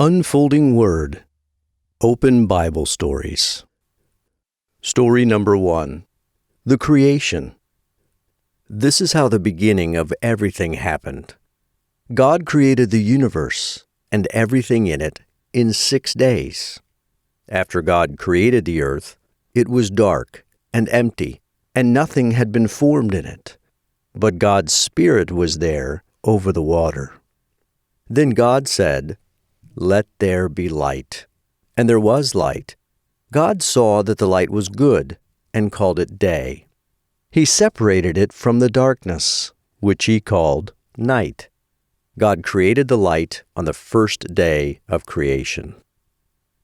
Unfolding Word. Open Bible Stories. Story number 1. The Creation. This is how the beginning of everything happened. God created the universe and everything in it in 6 days. After God created the earth, it was dark and empty, and nothing had been formed in it. But God's Spirit was there over the water. Then God said, "Let there be light." And there was light. God saw that the light was good, and called it day. He separated it from the darkness, which he called night. God created the light on the first day of creation.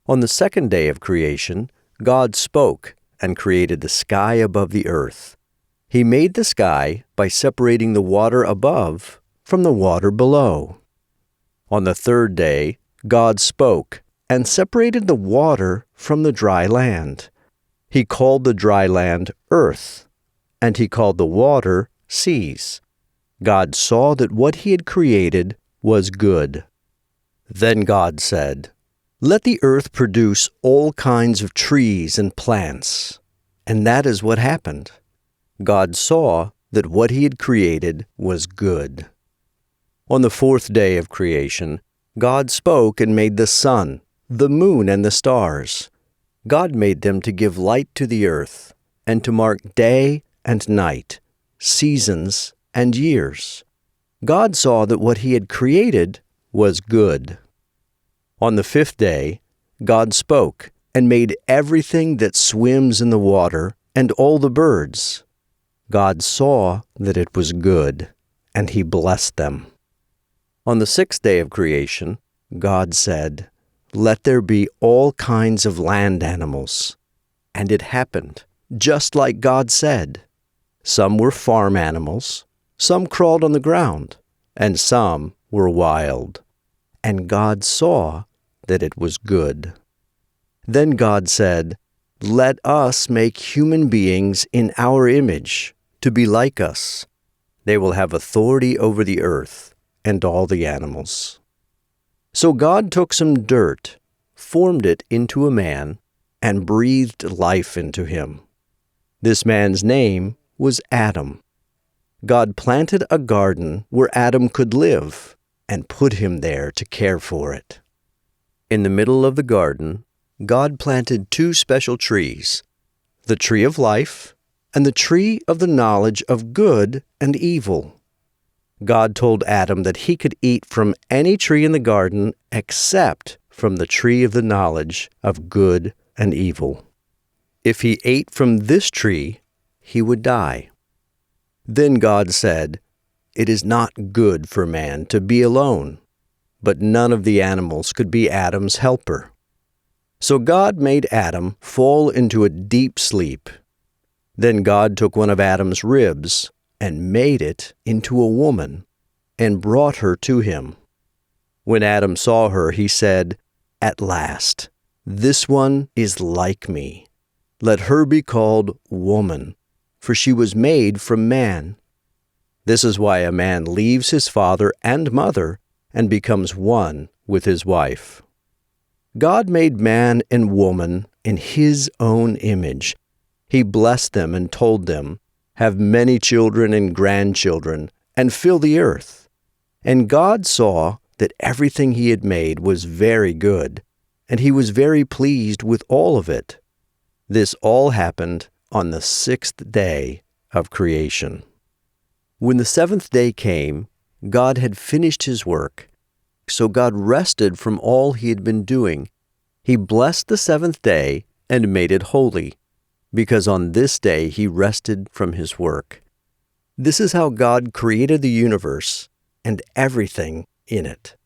On the second day of creation, God spoke and created the sky above the earth. He made the sky by separating the water above from the water below. On the third day, God spoke and separated the water from the dry land. He called the dry land earth, and he called the water seas. God saw that what he had created was good. Then God said, "Let the earth produce all kinds of trees and plants." And that is what happened. God saw that what he had created was good. On the fourth day of creation, God spoke and made the sun, the moon, and the stars. God made them to give light to the earth, and to mark day and night, seasons and years. God saw that what he had created was good. On the fifth day, God spoke and made everything that swims in the water and all the birds. God saw that it was good, and he blessed them. On the sixth day of creation, God said, "Let there be all kinds of land animals." And it happened, just like God said. Some were farm animals, some crawled on the ground, and some were wild. And God saw that it was good. Then God said, "Let us make human beings in our image, to be like us. They will have authority over the earth and all the animals." So God took some dirt, formed it into a man, and breathed life into him. This man's name was Adam. God planted a garden where Adam could live and put him there to care for it. In the middle of the garden, God planted 2 special trees, the tree of life and the tree of the knowledge of good and evil. God told Adam that he could eat from any tree in the garden except from the tree of the knowledge of good and evil. If he ate from this tree, he would die. Then God said, "It is not good for man to be alone," but none of the animals could be Adam's helper. So God made Adam fall into a deep sleep. Then God took one of Adam's ribs and made it into a woman, and brought her to him. When Adam saw her, he said, "At last, this one is like me. Let her be called woman, for she was made from man." This is why a man leaves his father and mother and becomes one with his wife. God made man and woman in his own image. He blessed them and told them, "Have many children and grandchildren, and fill the earth." And God saw that everything he had made was very good, and he was very pleased with all of it. This all happened on the 6th day of creation. When the 7th day came, God had finished his work. So God rested from all he had been doing. He blessed the 7th day and made it holy, because on this day he rested from his work. This is how God created the universe and everything in it.